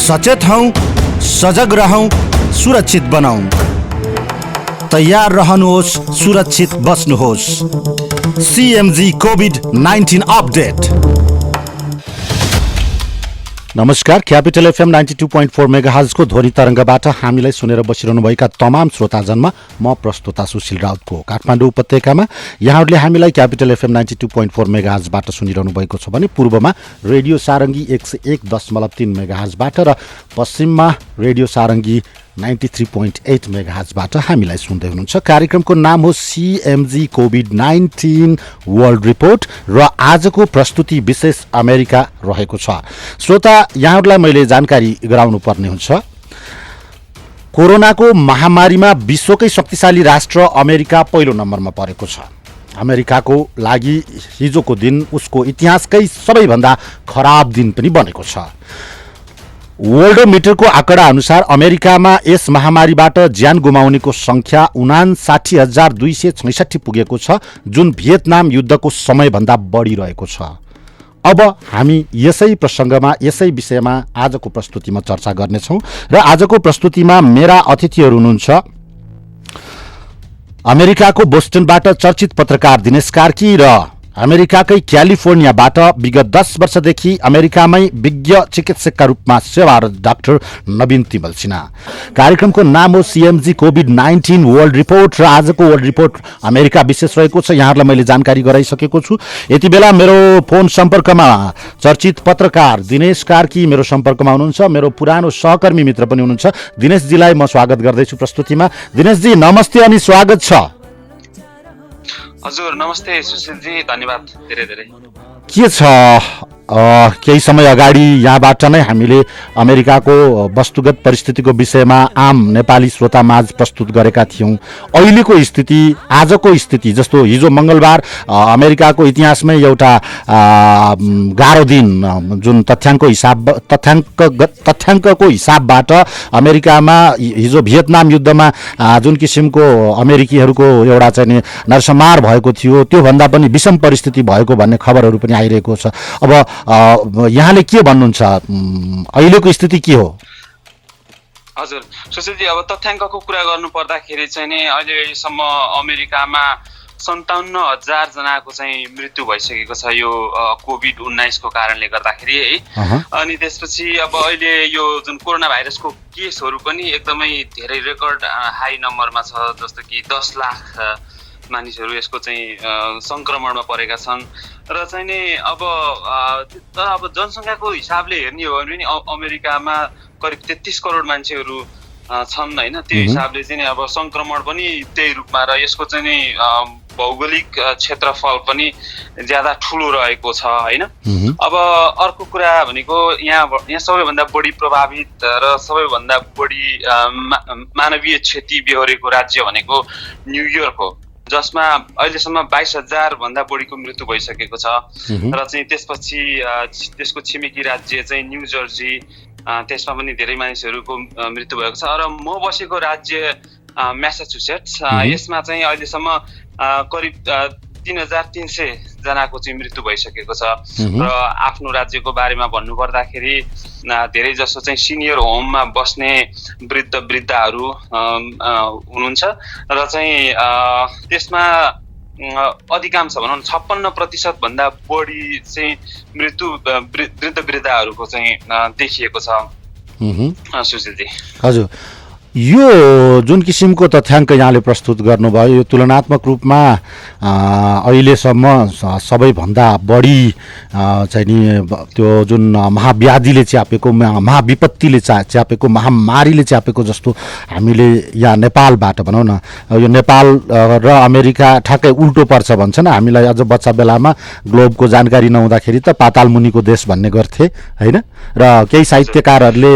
सचेत हौं, सजग रहौं, सुरक्षित बनाऊ। तैयार रहनुहोस्, सुरक्षित बस्नुहोस्। CMG COVID-19 update. नमस्कार, क्यापिटल FM 92.4 मेगाहर्ज को ध्वनि तरंगबाट हामीलाई सुनेर बसिरहनुभएका तमाम श्रोताजनमा म प्रस्तुता सुशील राउतको काठमाडौँ उपत्यकामा यहाँहरूले हामीलाई क्यापिटल FM 92.4 मेगाहर्जबाट सुनिरहनु भएको छ भने पूर्वमा रेडियो सारंगी 101.3 मेगाहर्जबाट र पश्चिममा रेडियो सारंगी 93.8 मेगाहर्जबाट हामीलाई सुन्दै हुनुहुन्छ। कार्यक्रमको नाम हो CMG COVID-19 वर्ल्ड रिपोर्ट र आजको प्रस्तुति विशेष अमेरिका रहेको छ। श्रोता, यहाँहरूलाई मैले जानकारी गराउनु पर्ने हुन्छ। कोरोनाको महामारीमा विश्वकै शक्तिशाली राष्ट्र अमेरिका पहिलो नम्बरमा परेको छ। अमेरिकाको लागि हिजोको दिन उसको इतिहासकै सबैभन्दा खराब दिन पनि बनेको छ। वर्ल्डोमिटरको आँकडा अनुसार अमेरिकामा यस महामारीबाट ज्यान गुमाउनेको संख्या 59,266 पुगेको छ, जुन भियतनाम युद्धको समयभन्दा बढी रहेको छ। अब हामी यसै प्रसङ्गमा, यसै विषयमा आजको प्रस्तुतिमा चर्चा गर्नेछौँ र आजको प्रस्तुतिमा मेरा अतिथिहरू हुनुहुन्छ अमेरिकाको बोस्टनबाट चर्चित पत्रकार दिनेश कार्की र अमेरिकाकै क्यालिफोर्नियाबाट विगत 10 वर्षदेखि अमेरिकामै विज्ञ चिकित्सकका रूपमा सेवारत डाक्टर नवीन तिमल सिन्हा। कार्यक्रमको नाम हो CMG COVID-19 वर्ल्ड रिपोर्ट र आजको वर्ल्ड रिपोर्ट अमेरिका विशेष रहेको छ। यहाँहरूलाई मैले जानकारी गराइसकेको छु। यति बेला मेरो फोन सम्पर्कमा चर्चित पत्रकार दिनेश कार्की मेरो सम्पर्कमा हुनुहुन्छ। मेरो पुरानो सहकर्मी मित्र पनि हुनुहुन्छ। दिनेशजीलाई म स्वागत गर्दैछु प्रस्तुतिमा। दिनेशजी नमस्ते अनि स्वागत छ। हजुर नमस्ते सुशीलजी, धन्यवाद धेरै धेरै। के छ, केही समय अगाडि यहाँबाट नै हामीले अमेरिकाको वस्तुगत परिस्थितिको विषयमा आम नेपाली श्रोतामाझ प्रस्तुत गरेका थियौँ। अहिलेको स्थिति, आजको स्थिति, जस्तो हिजो मंगलबार अमेरिकाको इतिहासमै एउटा गाह्रो दिन, जुन तथ्याङ्कको हिसाबबाट अमेरिकामा हिजो भियतनाम युद्धमा जुन किसिमको अमेरिकीहरूको एउटा चाहिँ नरसंहार भएको थियो, त्योभन्दा पनि विषम परिस्थिति भएको भन्ने खबरहरू पनि आइरहेको छ। अब यहाँले के भन्नुहुन्छ, अहिलेको स्थिति के हो? हजुर सुशीलजी, अब तथ्याङ्कको कुरा गर्नु पर्दाखेरि चाहिँ नि अहिलेसम्म अमेरिकामा 57,000 जनाको चाहिँ मृत्यु भइसकेको छ यो कोभिड-19 को कारणले गर्दाखेरि है। अनि त्यसपछि अब अहिले यो जुन कोरोना भाइरसको केसहरू पनि एकदमै धेरै रेकर्ड हाई नम्बरमा छ, जस्तो कि 10 लाख मानिसहरू यसको चाहिँ संक्रमणमा परेका छन् र चाहिँ नि अब जनसङ्ख्याको हिसाबले हेर्ने हो भने अमेरिकामा करिब 33 करोड मान्छेहरू छन् हैन। त्यो हिसाबले चाहिँ अब संक्रमण पनि त्यही रूपमा र यसको चाहिँ नि भौगोलिक क्षेत्रफल पनि ज्यादा ठुलो रहेको छ हैन। अब अर्को कुरा भनेको यहाँ सबैभन्दा बढी प्रभावित र सबैभन्दा बढी मानवीय क्षति बेहोरेको राज्य भनेको न्युयोर्क हो, जसमा अहिलेसम्म 22,000 भन्दा बढीको मृत्यु भइसकेको छ र चाहिँ त्यसपछि त्यसको छिमेकी राज्य चाहिँ न्यू जर्सी, त्यसमा पनि धेरै मानिसहरूको मृत्यु भएको छ। र म बसेको राज्य म्यासाचुसेट्स, यसमा चाहिँ अहिलेसम्म करिब 3,300 जनाको चाहिँ मृत्यु भइसकेको छ। र आफ्नो राज्यको बारेमा भन्नु पर्दाखेरि धेरै जसो चाहिँ सिनियर होममा बस्ने वृद्धहरू हुनुहुन्छ र चाहिँ त्यसमा अधिकांश भनौँ 56% भन्दा बढी चाहिँ मृत्यु वृद्धहरूको चाहिँ देखिएको छ सुशीलजी। हजुर, यो जुन किसिमको तथ्याङ्क यहाँले प्रस्तुत गर्नुभयो यो तुलनात्मक रूपमा अहिलेसम्म सबैभन्दा बढी चाहिँ नि त्यो जुन महाव्याधिले च्यापेको, महाविपत्तिले च्यापेको, महामारीले च्यापेको जस्तो हामीले यहाँ नेपालबाट भनौँ न, यो नेपाल र अमेरिका ठ्याक्कै उल्टो पर्छ भन्छन्। हामीलाई अझ बच्चा बेलामा ग्लोबको जानकारी नहुँदाखेरि त पाताल मुनिको देश भन्ने गर्थे हैन, र केही साहित्यकारहरूले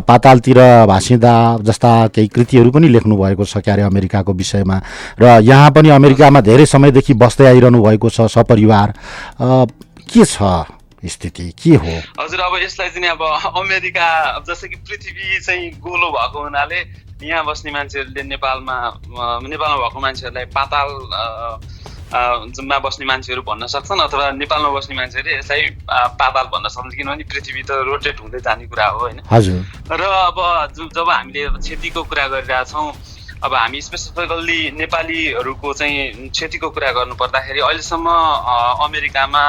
पातालतिर भासिँदा केही कृतिहरू पनि लेख्नु भएको छ क्यारे अमेरिकाको विषयमा, र यहाँ पनि अमेरिकामा धेरै समयदेखि बस्दै आइरहनु भएको छ सपरिवार। के छ स्थिति, के हो? हजुर, अब यसलाई चाहिँ अब अमेरिका जस्तो कि पृथ्वी चाहिँ गोलो भएको हुनाले यहाँ बस्ने मान्छेहरूले नेपालमा भएको मान्छेहरूलाई पाताल मा बस्ने मान्छेहरू भन्न सक्छन् अथवा नेपालमा बस्ने मान्छेहरूले यसलाई पाताल भन्न सक्छन् किनभने पृथ्वी त रोटेट हुँदै जाने कुरा हो होइन। र अब जब हामीले क्षतिको कुरा गरिरहेछौँ अब हामी स्पेसिफिकल्ली नेपालीहरूको चाहिँ क्षतिको कुरा गर्नु पर्दाखेरि अहिलेसम्म अमेरिकामा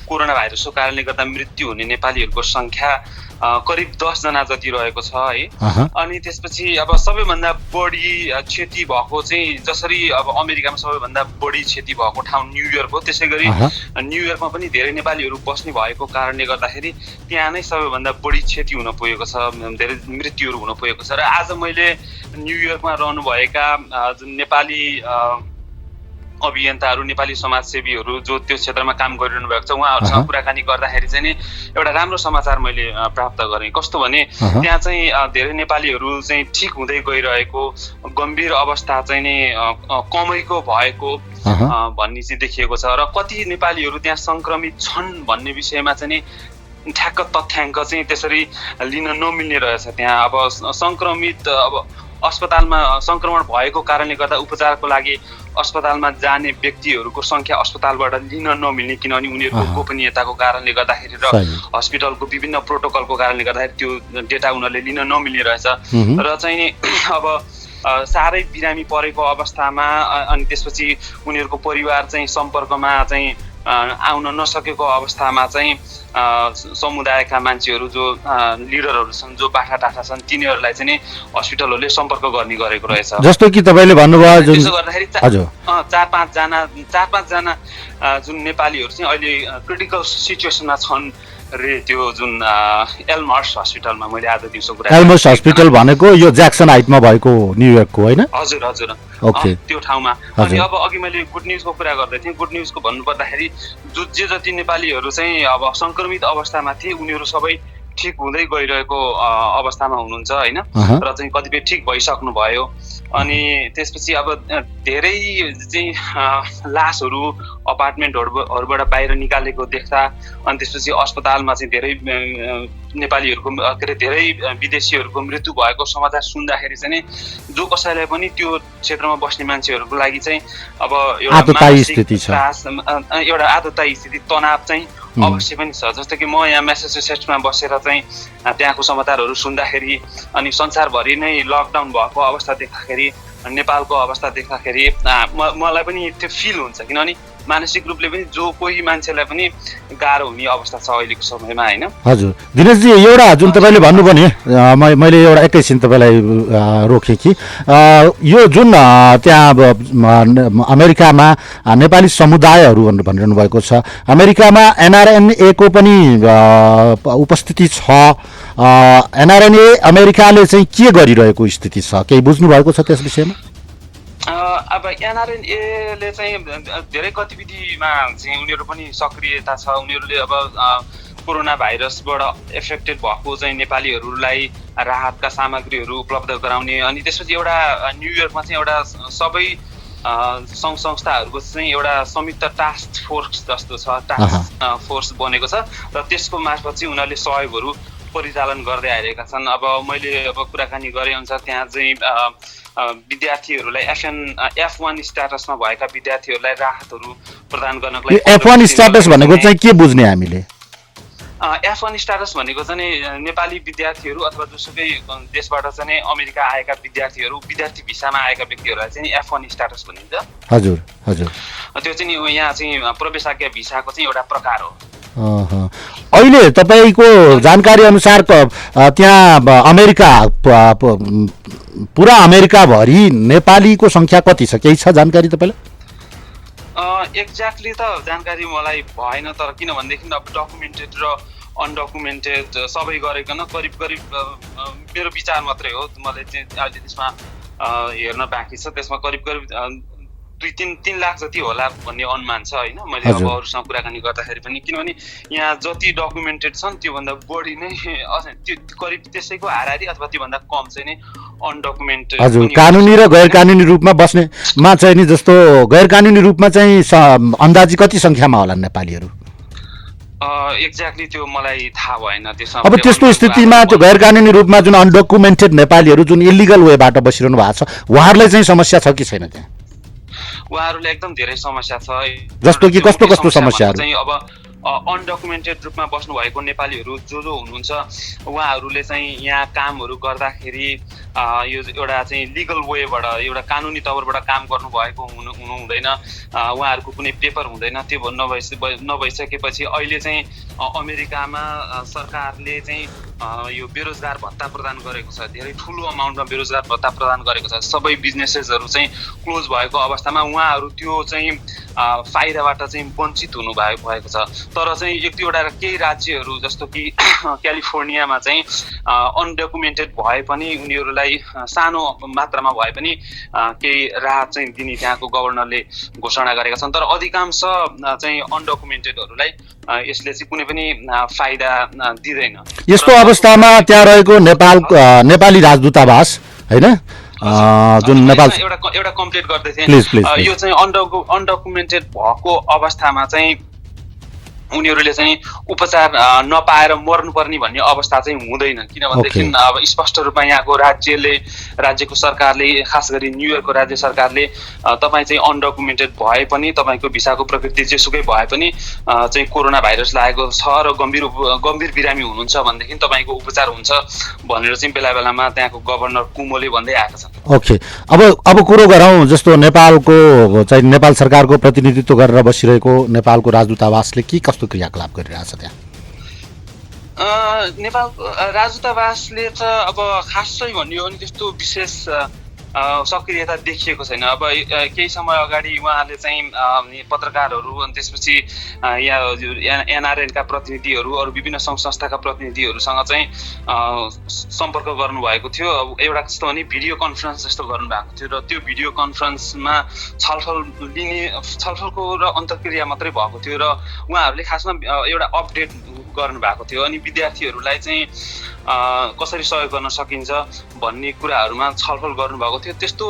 कोरोना भाइरसको कारणले गर्दा मृत्यु हुने नेपालीहरूको सङ्ख्या करिब 10 जना जति रहेको छ है। अनि त्यसपछि अब सबैभन्दा बढी क्षति भएको चाहिँ जसरी अब अमेरिकामा सबैभन्दा बढी क्षति भएको ठाउँ न्युयोर्क हो, त्यसै गरी न्युयोर्कमा पनि धेरै नेपालीहरू बस्ने भएको कारणले गर्दाखेरि त्यहाँ नै सबैभन्दा बढी क्षति हुन पुगेको छ, धेरै मृत्युहरू हुन पुगेको छ। र आज मैले न्युयोर्कमा रहनुभएका जुन नेपाली अभियन्ताहरू नेपाली समाजसेवीहरू जो त्यो क्षेत्रमा काम गरिरहनु भएको छ उहाँहरूसँग कुराकानी गर्दाखेरि चाहिँ नि एउटा राम्रो समाचार मैले प्राप्त गरेँ। कस्तो भने त्यहाँ चाहिँ धेरै नेपालीहरू चाहिँ ठिक हुँदै गइरहेको, गम्भीर अवस्था चाहिँ नि कमैको भएको भन्ने चाहिँ देखिएको छ। र कति नेपालीहरू त्यहाँ सङ्क्रमित छन् भन्ने विषयमा चाहिँ नि ठ्याक्क तथ्याङ्क चाहिँ त्यसरी लिन नमिल्ने रहेछ। त्यहाँ अब सङ्क्रमित अब अस्पतालमा सङ्क्रमण भएको कारणले गर्दा उपचारको लागि अस्पतालमा जाने व्यक्तिहरूको सङ्ख्या अस्पतालबाट लिन नमिल्ने, किनभने उनीहरूको गोपनीयताको कारणले गर्दाखेरि र हस्पिटलको विभिन्न प्रोटोकलको कारणले गर्दाखेरि त्यो डेटा उनीहरूले लिन नमिल्ने रहेछ। र चाहिँ नि अब साह्रै बिरामी परेको अवस्थामा अनि त्यसपछि उनीहरूको परिवार चाहिँ सम्पर्कमा चाहिँ आउन नसकेको अवस्थामा चाहिँ समुदायका मान्छेहरू जो लिडरहरू छन्, जो बाठाटाठा छन्, तिनीहरूलाई चाहिँ नि हस्पिटलहरूले सम्पर्क गर्ने गरेको रहेछ। जस्तो कि तपाईँले भन्नुभयो त्यसो गर्दाखेरि 4-5 जना जुन नेपालीहरू चाहिँ अहिले क्रिटिकल सिचुएसनमा छन् रे। त्यो जुन एल्महर्स्ट हस्पिटलमा मैले आज दिउँसो कुरा एल्महर्स्ट हस्पिटल भनेको यो ज्याक्सन हाइटमा भएको न्युयोर्कको होइन? हजुर हजुर ओके, त्यो ठाउँमा। अनि अब अघि मैले गुड न्युजको कुरा गर्दै थिएँ। गुड न्युजको भन्नुपर्दाखेरि जे जति नेपालीहरू चाहिँ अब सङ्क्रमित अवस्थामा थिए उनीहरू सबै ठिक हुँदै गइरहेको अवस्थामा हुनुहुन्छ होइन। र चाहिँ कतिपय ठिक भइसक्नु भयो। अनि त्यसपछि अब धेरै चाहिँ लासहरू अपार्टमेन्टहरूबाट बाहिर निकालेको देख्दा अनि त्यसपछि अस्पतालमा चाहिँ धेरै नेपालीहरूको के अरे धेरै विदेशीहरूको मृत्यु भएको समाचार सुन्दाखेरि चाहिँ जो कसैलाई पनि त्यो क्षेत्रमा बस्ने मान्छेहरूको लागि चाहिँ अब एउटा आततायी स्थिति, तनाव चाहिँ अवश्य पनि छ। जस्तो कि म यहाँ म्यासाचुसेट्समा बसेर चाहिँ त्यहाँको समाचारहरू सुन्दाखेरि अनि संसारभरि नै लकडाउन भएको अवस्था देख्दाखेरि, नेपालको अवस्था देख्दाखेरि मलाई पनि त्यो फिल हुन्छ, किनभने मानसिक रूपले पनि जो कोही मान्छेलाई पनि गाह्रो हुने अवस्था छ अहिलेको समयमा होइन। हजुर दिनेशजी, एउटा जुन तपाईँले भन्नुभयो नि, मैले एउटा एकैछिन तपाईँलाई रोकेँ कि यो जुन त्यहाँ अमेरिकामा नेपाली समुदायहरू भनिरहनु भएको छ, अमेरिकामा NRNA को पनि उपस्थिति छ। NRNA अमेरिकाले चाहिँ के गरिरहेको स्थिति छ, केही बुझ्नु भएको छ त्यस विषयमा? अब NRNA-ले चाहिँ धेरै गतिविधिमा चाहिँ उनीहरू पनि सक्रियता छ। उनीहरूले अब कोरोना भाइरसबाट एफेक्टेड भएको चाहिँ नेपालीहरूलाई राहतका सामग्रीहरू उपलब्ध गराउने, अनि त्यसपछि एउटा न्युयोर्कमा चाहिँ एउटा सबै सङ्घ संस्थाहरूको चाहिँ एउटा संयुक्त टास्क फोर्स जस्तो छ, टास्क फोर्स बनेको छ र त्यसको मार्फत चाहिँ उनीहरूले सहयोगहरू परिचालन गर्दै आइरहेका छन्। अब मैले अब कुराकानी गरे अनुसार त्यहाँ चाहिँ विद्यार्थीहरूलाई F1 स्ट्याटसमा भएका विद्यार्थीहरूलाई राहतहरू प्रदान गर्नको लागि F1 स्ट्याटस भनेको चाहिँ के बुझ्ने हामीले? F1 स्ट्याटस भनेको चाहिँ नेपाली विद्यार्थीहरू अथवा जोसुकै देशबाट चाहिँ अमेरिका आएका विद्यार्थीहरू, विद्यार्थी भिसामा आएका व्यक्तिहरूलाई चाहिँ F1 स्ट्याटस भनिन्छ। हजुर हजुर, त्यो चाहिँ यहाँ चाहिँ प्रवेशाज्ञा भिसाको चाहिँ एउटा प्रकार हो। अहिले तपाईँको जानकारी अनुसार त्यहाँ अमेरिका पुरा अमेरिकाभरि नेपालीको सङ्ख्या कति छ, केही छ जानकारी तपाईँलाई? एक्ज्याक्टली त जानकारी मलाई भएन, तर किनभनेदेखि अब डकुमेन्टेड र अनडकुमेन्टेड सबै गरेकन करिब मेरो विचार मात्रै हो, मलाई चाहिँ अहिले त्यसमा हेर्न बाँकी छ। त्यसमा करिब 2-3 लाख जति होला भन्ने अनुमान छ होइन। मैले अब अरूसँग कुराकानी गर्दाखेरि पनि, किनभने यहाँ जति डकुमेन्टेड छन् त्योभन्दा बढी नै त्यो करिब त्यसैको हाराहारी अथवा त्योभन्दा कम चाहिँ नै अनडकुमेन्टेड। हजुर, कानुनी र गैर कानुनी रूपमा बस्नेमा चाहिँ नि, जस्तो गैर कानुनी रूपमा चाहिँ अन्दाजी कति सङ्ख्यामा होला नेपालीहरू? एक्ज्याक्टली त्यो मलाई थाहा भएन। त्यसमा अब त्यस्तो स्थितिमा त्यो गैर कानुनी रूपमा जुन अनडकुमेन्टेड नेपालीहरू जुन इलिगल वेबाट बसिरहनु भएको छ, उहाँहरूलाई चाहिँ समस्या छ कि छैन त्यहाँ? उहाँहरूले एकदम धेरै समस्या छ। जस्तो कि कस्तो समस्याहरू? चाहिँ अब अनडकुमेन्टेड रूपमा बस्नुभएको नेपालीहरू जो हुनुहुन्छ उहाँहरूले चाहिँ यहाँ कामहरू गर्दाखेरि यो एउटा चाहिँ लिगल वेबाट एउटा कानुनी तवरबाट काम गर्नुभएको हुनु हुँदैन, उहाँहरूको कुनै पेपर हुँदैन। त्यो नभइसकेपछि अहिले चाहिँ अमेरिकामा सरकारले चाहिँ यो बेरोजगार भत्ता प्रदान गरेको छ, धेरै ठुलो अमाउन्टमा बेरोजगार भत्ता प्रदान गरेको छ। सबै बिजनेसेसहरू चाहिँ क्लोज भएको अवस्थामा उहाँहरू त्यो चाहिँ फाइदाबाट चाहिँ वञ्चित भएको छ। तर चाहिँ एक दुईवटा केही राज्यहरू जस्तो कि क्यालिफोर्नियामा चाहिँ अनडकुमेन्टेड भए पनि उनीहरूलाई सानो मात्रामा भए पनि केही राहत चाहिँ दिने त्यहाँको गभर्नरले घोषणा गरेका छन्। तर अधिकांश चाहिँ अनडकुमेन्टेडहरूलाई यसले चाहिँ कुनै पनि फाइदा दिँदैन। यस्तो अवस्थामा त्यहाँ रहेको नेपाली राजदूतावास हैन जुन नेपाल एउटा कम्प्लिट गर्दै थिएँ, प्लिज यो चाहिँ अनडकुमेन्टेड भएको अवस्थामा चाहिँ उनीहरूले चाहिँ उपचार नपाएर मर्नुपर्ने भन्ने अवस्था चाहिँ हुँदैन। किनभनेदेखि अब स्पष्ट रूपमा यहाँको राज्यको सरकारले, खास गरी न्युयोर्कको राज्य सरकारले तपाईँ चाहिँ अनडकुमेन्टेड भए पनि तपाईँको भिसाको प्रकृति जेसुकै भए पनि चाहिँ कोरोना भाइरस लागेको छ र गम्भीर बिरामी हुनुहुन्छ भनेदेखि तपाईँको उपचार हुन्छ भनेर चाहिँ बेला बेलामा त्यहाँको गभर्नर कुमोले भन्दै आएका छन्। ओके, अब कुरो गरौँ जस्तो नेपाल सरकारको प्रतिनिधित्व गरेर बसिरहेको नेपालको राजदूतावासले के कस्तो क्रियाकलाप गरिरहेछ त्यहाँ? नेपाल राजदूतावासले त अब खासै भन्यो भने त्यस्तो विशेष सक्रियता देखिएको छैन। अब केही समय अगाडि उहाँले चाहिँ पत्रकारहरू अनि त्यसपछि यहाँ एनआरएनका प्रतिनिधिहरू अरू विभिन्न सङ्घ संस्थाका प्रतिनिधिहरूसँग चाहिँ सम्पर्क गर्नुभएको थियो। एउटा कस्तो भने भिडियो कन्फरेन्स जस्तो गर्नुभएको थियो र त्यो भिडियो कन्फरेन्समा छलफलको र अन्तर्क्रिया मात्रै भएको थियो र उहाँहरूले खासमा एउटा अपडेट गर्नुभएको थियो अनि विद्यार्थीहरूलाई चाहिँ कसरी सहयोग गर्न सकिन्छ भन्ने कुराहरूमा छलफल गर्नुभएको थियो। त्यस्तो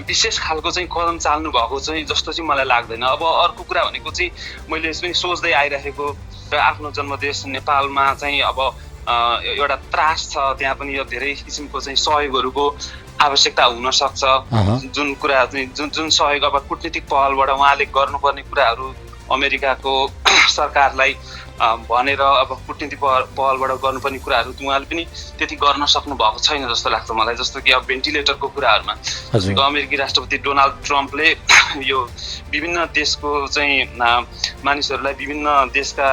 विशेष खालको चाहिँ कदम चाल्नु भएको चाहिँ जस्तो चाहिँ मलाई लाग्दैन। अब अर्को कुरा भनेको चाहिँ मैले पनि सोच्दै आइरहेको र आफ्नो जन्मदेश नेपालमा चाहिँ अब एउटा त्रास छ, त्यहाँ पनि यो धेरै किसिमको चाहिँ सहयोगहरूको आवश्यकता हुन सक्छ। जुन कुरा चाहिँ जुन सहयोग अब कूटनीतिक पहलबाट उहाँले गर्नुपर्ने कुराहरू अमेरिकाको सरकारलाई भनेर अब कूटनीतिक पहलबाट गर्नुपर्ने कुराहरू उहाँले पनि त्यति गर्न सक्नु भएको छैन जस्तो लाग्छ मलाई। जस्तो कि अब भेन्टिलेटरको कुराहरूमा अमेरिकी राष्ट्रपति डोनाल्ड ट्रम्पले यो विभिन्न देशको चाहिँ मानिसहरूलाई, विभिन्न देशका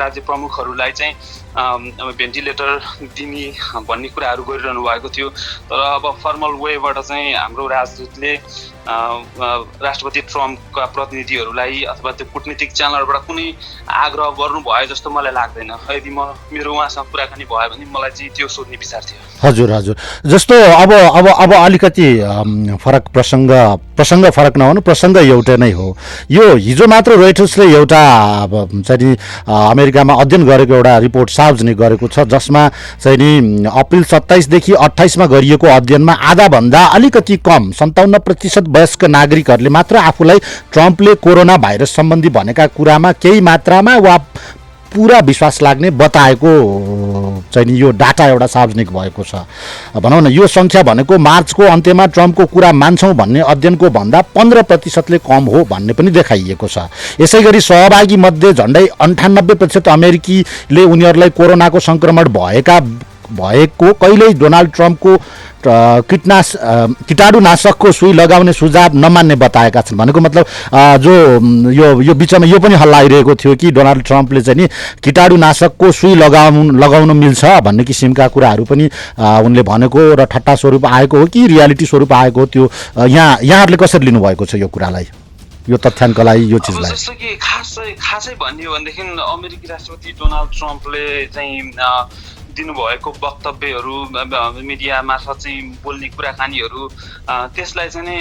राज्य प्रमुखहरूलाई चाहिँ भेन्टिलेटर दिने भन्ने कुराहरू गरिरहनु भएको थियो। तर अब फर्मल वेबाट चाहिँ हाम्रो राजदूतले राष्ट्रपति ट्रम्पका प्रतिनिधिहरूलाई अथवा त्यो कूटनीतिक च्यानलबाट कुनै आग्रह गर्नु भयो जस्तो मलाई लाग्दैन। यदि मेरो उहाँसँग कुराकानी भयो भने मलाई चाहिँ त्यो सोध्ने विचार थियो। हजुर, जस्तो अब अलिकति फरक प्रसङ्ग फरक नहुनु, प्रसङ्ग एउटै नै हो। यो हिजो मात्र रोइटर्सले एउटा चाहिँ अमेरिकामा अध्ययन गरेको एउटा रिपोर्ट सार्वजनिक गरेको छ, जसमा चाहिँ नि अप्रिल 27 देखि 28 गरिएको अध्ययनमा आधाभन्दा अलिकति कम 57% वयस्क नागरिकहरूले मात्र आफूलाई ट्रम्पले कोरोना भाइरस सम्बन्धी भनेका कुरामा केही मात्रामा वा पुरा विश्वास लाग्ने बताएको चाहिँ यो डाटा एउटा सार्वजनिक भएको छ। भनौँ न यो सङ्ख्या भनेको मार्चको अन्त्यमा ट्रम्पको कुरा मान्छौँ भन्ने अध्ययनको भन्दा 15%ले कम हो भन्ने पनि देखाइएको छ। यसै गरी सहभागी मध्ये झन्डै 98% अमेरिकीले उनीहरूलाई कोरोनाको सङ्क्रमण भएको कहिल्यै डोनाल्ड ट्रम्पको कीटाणुनाशकको सुई लगाउने सुझाव नमान्ने बताएका छन्। भनेको मतलब जो यो बिचमा यो पनि हल्ला आइरहेको थियो कि डोनाल्ड ट्रम्पले चाहिँ नि कीटाणुनाशकको सुई लगाउन मिल्छ भन्ने किसिमका कुराहरू पनि उनले भनेको र ठट्टा स्वरूप आएको हो कि रियालिटी स्वरूप आएको हो, त्यो यहाँहरूले कसरी लिनुभएको छ यो कुरालाई, यो तथ्याङ्कलाई, यो चिजलाई? जस्तो कि खासै भन्यो भनेदेखि अमेरिकी राष्ट्रपति डोनाल्ड ट्रम्पले चाहिँ दिनुभएको वक्तव्यहरू, मिडिया मार्फत चाहिँ बोल्ने कुराकानीहरू, त्यसलाई चाहिँ नै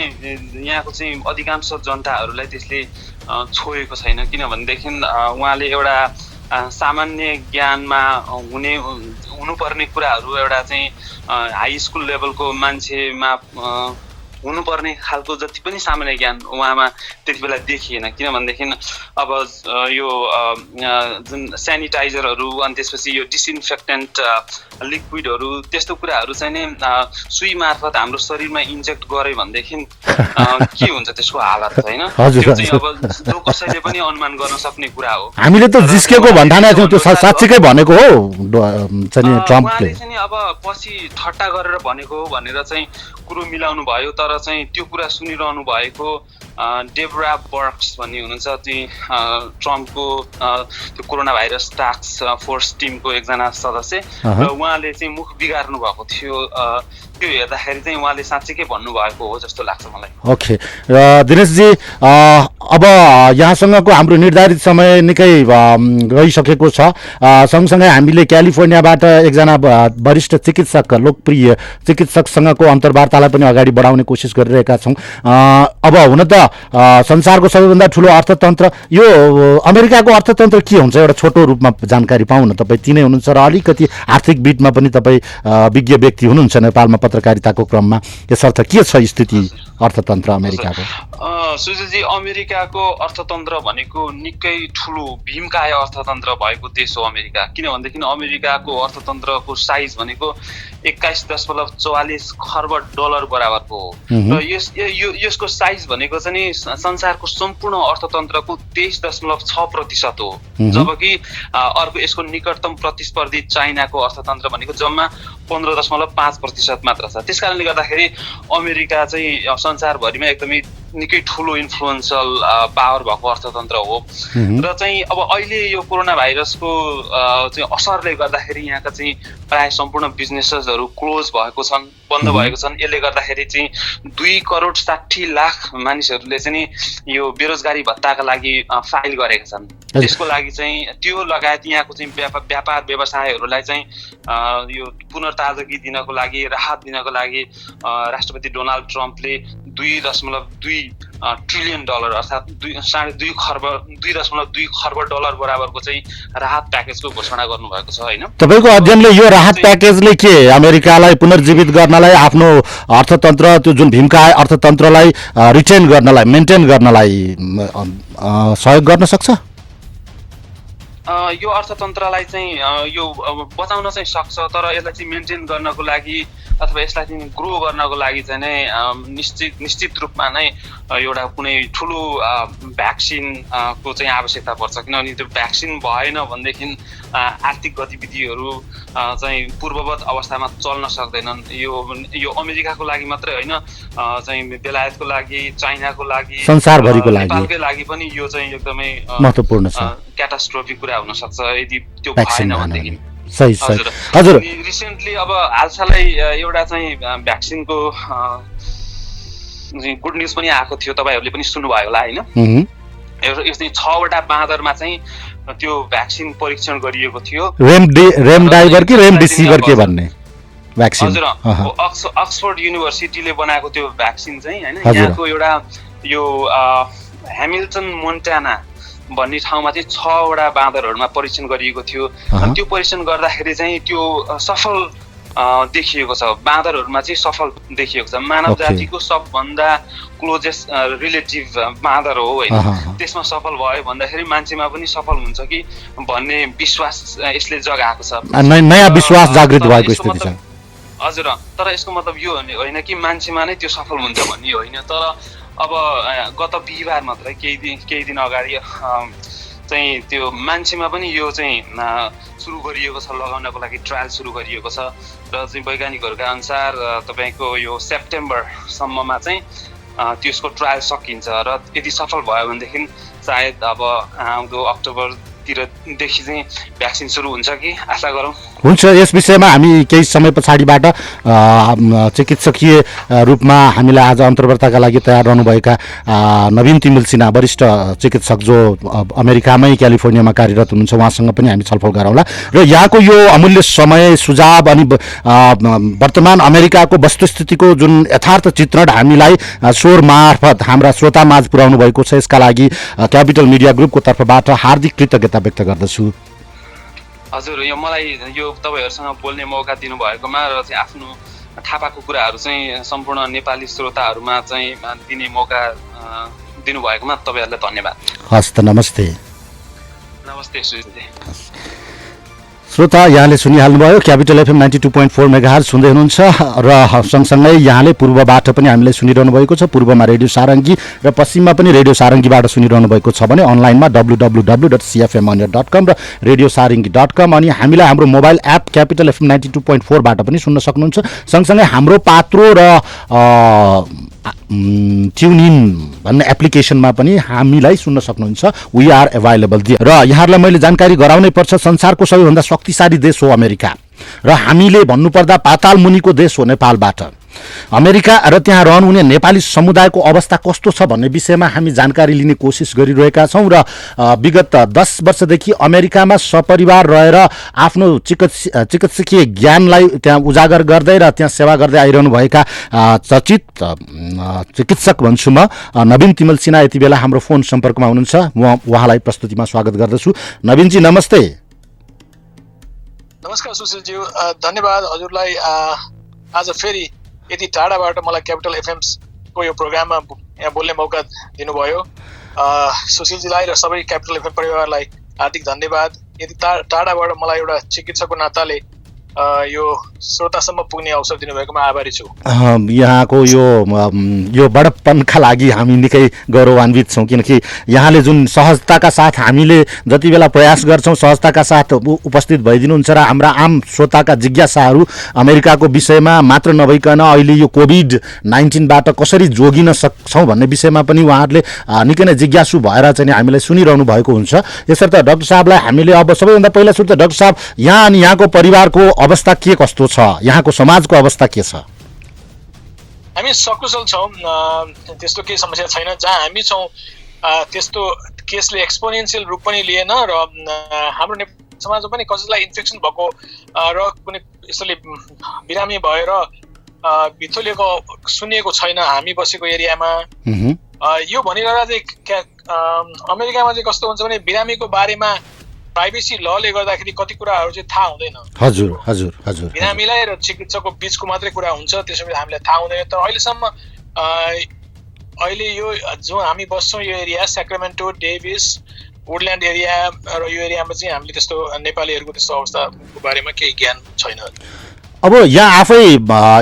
यहाँको चाहिँ अधिकांश जनताहरूलाई त्यसले छोएको छैन। किनभनेदेखि उहाँले एउटा सामान्य ज्ञानमा हुनुपर्ने कुराहरू एउटा चाहिँ हाई स्कुल लेभलको मान्छेमा हुनुपर्ने खालको जति पनि सामान्य ज्ञान उहाँमा त्यति बेला देखिएन। किनभनेदेखि अब यो जुन सेनिटाइजरहरू अनि त्यसपछि यो डिसइन्फेक्टेन्ट लिक्विडहरू त्यस्तो कुराहरू चाहिँ नि सुई मार्फत हाम्रो शरीरमा इन्जेक्ट गऱ्यो भनेदेखि के हुन्छ त्यसको हालत होइन, त्यो चाहिँ अब जो कसैले पनि अनुमान गर्न सक्ने कुरा हो। हामीले त जिस्केको भन्ठाने थियौँ, त्यो साँच्चीकै भनेको हो ट्रम्पले चाहिँ अब पछि ठट्टा गरेर भनेको हो भनेर चाहिँ कुरो मिलाउनु भयो। तर चाहिँ त्यो कुरा सुनिरहनु भएको डेब्रा बर्क्स भन्ने हुनुहुन्छ चाहिँ ट्रम्पको त्यो कोरोना भाइरस टास्क फोर्स टिमको एकजना सदस्य, र उहाँले चाहिँ मुख बिगार्नु भएको थियो। त्यो हेर्दाखेरि चाहिँ उहाँले साँच्चीकै भन्नुभएको हो जस्तो लाग्छ मलाई। ओके, र दिनेशजी अब यहाँसँगको हाम्रो निर्धारित समय निकै गइसकेको छ। सँगसँगै हामीले क्यालिफोर्नियाबाट एकजना वरिष्ठ चिकित्सक, लोकप्रिय चिकित्सकसँगको अन्तर्वार्तालाई पनि अगाडि बढाउने कोसिस गरिरहेका छौँ। अब हुन त संसारको सबैभन्दा ठुलो अर्थतन्त्र यो अमेरिकाको अर्थतन्त्र के हुन्छ एउटा छोटो रूपमा जानकारी पाउँ न। तपाईँ तिनै हुनुहुन्छ र अलिकति आर्थिक बिटमा पनि तपाईँ विज्ञ व्यक्ति हुनुहुन्छ नेपालमा पत्रकारिताको क्रममा। यसर्थ के छ स्थिति अर्थतन्त्र अमेरिकाको? सुजयजी, अमेरिकाको अर्थतन्त्र भनेको निकै ठुलो भीमकाय अर्थतन्त्र भएको देश हो अमेरिका। किनभनेदेखि अमेरिकाको अर्थतन्त्रको साइज भनेको 21.44 खर्ब डलर बराबरको हो, र यसको साइज भनेको चाहिँ संसारको सम्पूर्ण अर्थतन्त्रको 23.6% हो। जबकि अर्को यसको निकटतम प्रतिस्पर्धी चाइनाको अर्थतन्त्र भनेको जम्मा 15.5% मात्र छ। त्यस कारणले गर्दाखेरि अमेरिका चाहिँ संसारभरिमा एकदमै निकै ठुलो इन्फ्लुएन्सल पावर भएको अर्थतन्त्र हो। र चाहिँ अब अहिले यो कोरोना भाइरसको चाहिँ असरले गर्दाखेरि यहाँका चाहिँ प्राय सम्पूर्ण बिजनेसेसहरू क्लोज भएको छन्, बन्द भएको छन्। यसले गर्दाखेरि चाहिँ 2,60,00,000 मानिसहरूले चाहिँ यो बेरोजगारी भत्ताका लागि फाइल गरेका छन्। त्यसको लागि चाहिँ त्यो लगायत यहाँको चाहिँ व्यापार व्यवसायहरूलाई चाहिँ यो पुनर्ताजगी दिनको लागि, राहत दिनको लागि राष्ट्रपति डोनाल्ड ट्रम्पले 2.2 ट्रिलियन डलर अर्थात् 2.2 खर्ब डलर बराबरको चाहिँ राहत प्याकेजको घोषणा गर्नुभएको छ होइन। तपाईँको अध्ययनले यो राहत प्याकेजले के अमेरिकालाई पुनर्जीवित गर्नलाई, आफ्नो अर्थतन्त्र त्यो जुन भीमकाय अर्थतन्त्रलाई रिटेन गर्नलाई, मेन्टेन गर्नलाई सहयोग गर्न सक्छ? यो अर्थतन्त्रलाई चाहिँ यो बचाउन चाहिँ सक्छ, तर यसलाई चाहिँ मेन्टेन गर्नको लागि अथवा यसलाई चाहिँ ग्रो गर्नको लागि चाहिँ नै निश्चित रूपमा नै एउटा कुनै ठुलो भ्याक्सिनको चाहिँ आवश्यकता पर्छ। किनभने त्यो भ्याक्सिन भएन भनेदेखि आर्थिक गतिविधिहरू चाहिँ पूर्ववत अवस्थामा चल्न सक्दैनन्। यो अमेरिकाको लागि मात्रै होइन, चाहिँ बेलायतको लागि, चाइनाको लागि, संसारभरिको लागि, नेपालकै लागि पनि यो चाहिँ एकदमै महत्त्वपूर्ण छ, क्याटास्ट्रोफिक कुरा हुन सक्छ यदि त्यो भएन भनेदेखि। सही हजुर। रिसेन्टली अब हालसालै एउटा चाहिँ भ्याक्सिनको गुड न्युज पनि आएको थियो, तपाईँहरूले पनि सुन्नुभयो होला होइन। यो चाहिँ 6वटा बाँदरमा चाहिँ त्यो भ्याक्सिन परीक्षण गरिएको थियो। रेमडाइभर कि रेमडेसिभिर के भन्ने भ्याक्सिन? हजुर, अक्सफोर्ड युनिभर्सिटीले बनाएको त्यो भ्याक्सिन चाहिँ होइन, यहाँको एउटा यो ह्यामिल्टन मोन्टाना भन्ने ठाउँमा चाहिँ 6वटा बाँदरहरूमा परीक्षण गरिएको थियो। त्यो परीक्षण गर्दाखेरि चाहिँ त्यो सफल देखिएको छ, बाँदरहरूमा चाहिँ सफल देखिएको छ। मानव जातिको सबभन्दा क्लोजेस्ट रिलेटिभ बाँदर हो होइन, त्यसमा सफल भयो भन्दाखेरि मान्छेमा पनि सफल हुन्छ कि भन्ने विश्वास यसले जगाएको छ, नयाँ विश्वास जागृत भएको स्थिति छ। हजुर, तर यसको मतलब यो होइन कि मान्छेमा नै त्यो सफल हुन्छ भन्ने होइन। तर अब गत बिहिबार मात्रै केही दिन अगाडि चाहिँ त्यो मान्छेमा पनि यो चाहिँ सुरु गरिएको छ, लगाउनको लागि ट्रायल सुरु गरिएको छ। र चाहिँ वैज्ञानिकहरूका अनुसार तपाईँको यो सेप्टेम्बरसम्ममा चाहिँ त्यसको ट्रायल सकिन्छ, र यदि सफल भयो भनेदेखि सायद अब आउँदो अक्टोबरतिरदेखि चाहिँ भ्याक्सिन सुरु हुन्छ कि आशा गरौँ। हुन्छ, यस विषयमा हामी केही समय पछाडिबाट चिकित्सकीय रूपमा हामीलाई आज अन्तर्वार्ताका लागि तयार रहनुभएका नवीन तिमिल सिन्हा वरिष्ठ चिकित्सक जो अमेरिकामै क्यालिफोर्नियामा कार्यरत हुनुहुन्छ उहाँसँग पनि हामी छलफल गरौँला। र यहाँको यो अमूल्य समय, सुझाव अनि वर्तमान अमेरिकाको वस्तुस्थितिको जुन यथार्थ चित्रण हामीलाई स्वर मार्फत हाम्रा श्रोतामाझ पुर्याउनु भएको छ, यसका लागि क्यापिटल मिडिया ग्रुपको तर्फबाट हार्दिक कृतज्ञता व्यक्त गर्दछु। हजुर, यो मलाई यो तपाईँहरूसँग बोल्ने मौका दिनुभएकोमा र चाहिँ आफ्नो थाहा पाएको कुराहरू चाहिँ सम्पूर्ण नेपाली श्रोताहरूमा चाहिँ दिने मौका दिनुभएकोमा तपाईँहरूलाई धन्यवाद। हस् त, नमस्ते। नमस्ते सुजितजी। श्रोता, यहाँले सुनिहाल्नुभयो क्यापिटल एफएम 92.4 मेगाहर्ज सुन्दै हुनुहुन्छ र सँगसँगै यहाँले पूर्वबाट पनि हामीलाई सुनिरहनु भएको छ। पूर्वमा रेडियो सारङ्गी र पश्चिममा पनि रेडियो सारङ्गीबाट सुनिरहनु भएको छ भने अनलाइनमा www.cfmania.com र radiosarangi.com, अनि हामीलाई हाम्रो मोबाइल एप क्यापिटल एफएम 92.4 बाट पनि सुन्न सक्नुहुन्छ। सँगसँगै हाम्रो पात्रो र ट्युन इन भन्ने एप्लिकेसनमा पनि हामीलाई सुन्न सक्नुहुन्छ। We are available. र यहाँहरूलाई मैले जानकारी गराउनै पर्छ, संसारको सबैभन्दा शक्तिशाली देश हो अमेरिका र हामीले भन्नुपर्दा पाताल मुनिको देश हो नेपालबाट। अमेरिका र त्यहाँ रहनुहुने नेपाली समुदायको अवस्था कस्तो छ भन्ने विषयमा हामी जानकारी लिने कोसिस गरिरहेका छौँ र विगत 10 वर्षदेखि अमेरिकामा सपरिवार रहेर आफ्नो चिकित्सकीय ज्ञानलाई त्यहाँ उजागर गर्दै र त्यहाँ सेवा गर्दै आइरहनुभएका चर्चित चिकित्सक भन्छु म नवीन तिमल सिन्हा यति बेला हाम्रो फोन सम्पर्कमा हुनुहुन्छ। म उहाँलाई प्रस्तुतिमा स्वागत गर्दछु। नवीनजी नमस्ते। नमस्कार सुशीलज्यू, धन्यवाद हजुरलाई आज फेरि यति टाढाबाट मलाई क्यापिटल एफएमको यो प्रोग्राममा यहाँ बोल्ने मौका दिनुभयो। सुशीलजीलाई र सबै क्यापिटल एफएम परिवारलाई हार्दिक धन्यवाद। यति टाढाबाट मलाई एउटा चिकित्सकको नाताले यो श्रोतासम्म पुग्ने अवसर दिनुभएकोमा आभारी छु। यहाँको यो बडप्पनका लागि हामी निकै गौरवान्वित छौँ, किनकि यहाँले जुन सहजताका साथ हामीले जति बेला प्रयास गर्छौँ सहजताका साथ उपस्थित भइदिनुहुन्छ र हाम्रा आम श्रोताका जिज्ञासाहरू अमेरिकाको विषयमा मात्र नभइकन अहिले यो कोभिड-19बाट कसरी जोगिन सक्छौँ भन्ने विषयमा पनि उहाँहरूले निकै नै जिज्ञासु भएर चाहिँ हामीलाई सुनिरहनु भएको हुन्छ। यसर्थ डाक्टर साहबलाई हामीले अब सबैभन्दा पहिला सुरु त डाक्टर साहब, यहाँ अनि यहाँको परिवारको अवस्था के कस्तो छ, यहाँको समाजको अवस्था के छ? हामी सकुशल छौँ, त्यस्तो केही समस्या छैन। जहाँ हामी छौँ त्यस्तो केसले एक्सपोनेन्सियल रूप पनि लिएन र हाम्रो नेपाली समाजमा पनि कसैलाई इन्फेक्सन भएको र कुनै यसले बिरामी भएर भित्तोलिएको सुनिएको छैन हामी बसेको एरियामा। यो भनिरहँदा चाहिँ अमेरिकामा चाहिँ कस्तो हुन्छ भने बिरामीको बारेमा प्राइभेसी लले गर्दाखेरि कति कुराहरू चाहिँ थाहा हुँदैन। हजुर हजुर हजुर। बिरामीलाई र चिकित्सकको बिचको मात्रै कुरा हुन्छ, त्यसैले हामीलाई थाहा हुँदैन। तर अहिलेसम्म अहिले यो जो हामी बस्छौँ यो एरिया सेक्रामेन्टो, डेभिस, वुडल्यान्ड एरिया र यो एरियामा चाहिँ हामीले त्यस्तो नेपालीहरूको त्यस्तो अवस्थाको बारेमा केही ज्ञान छैन। अब यहाँ आफै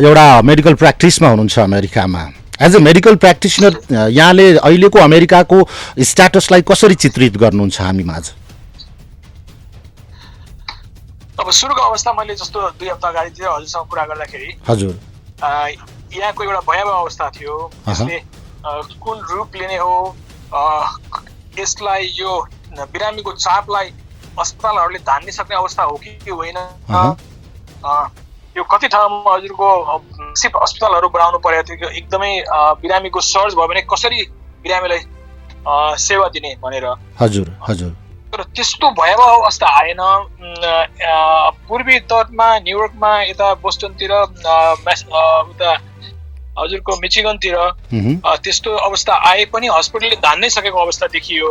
एउटा मेडिकल प्र्याक्टिसमा हुनुहुन्छ अमेरिकामा, एज अ मेडिकल प्र्याक्टिसनर यहाँले अहिलेको अमेरिकाको स्ट्याटसलाई कसरी चित्रित गर्नुहुन्छ हामी माझ? अब सुरुको अवस्था मैले जस्तो 2 हप्ता अगाडितिर हजुरसँग कुरा गर्दाखेरि हजुर यहाँको एउटा भयावह अवस्था थियो। यसले कुन रूप लिने हो, यसलाई यो बिरामीको चापलाई अस्पतालहरूले धान्ने सक्ने अवस्था हो कि होइन, यो कति ठाउँमा हजुरको सिर्फ अस्पतालहरू बनाउनु परेको थियो एकदमै बिरामीको सर्ज भयो भने कसरी बिरामीलाई सेवा दिने भनेर। हजुर हजुर। तर त्यस्तो भयावह अवस्था आएन। पूर्वी तटमा न्युयोर्कमा यता बोस्टनतिर उता हजुरको मिचिगनतिर त्यस्तो अवस्था आए पनि हस्पिटलले धान्नै सकेको अवस्था देखियो।